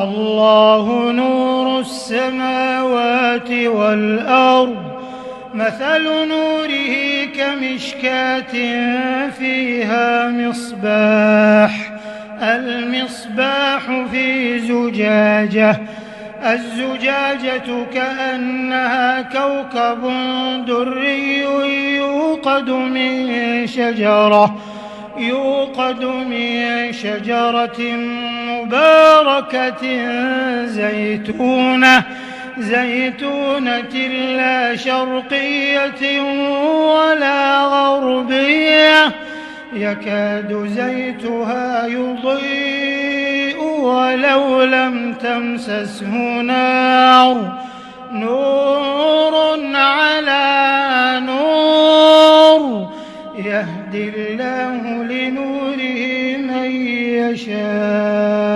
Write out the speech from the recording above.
الله نور السماوات والأرض مثل نوره كمشكاة فيها مصباح المصباح في زجاجة الزجاجة كأنها كوكب دري يوقد من شجرة مباركة زيتونة لا شرقية ولا غربية يكاد زيتها يضيء ولو لم تمسسه نور على نور يهدي الله لنوره من يشاء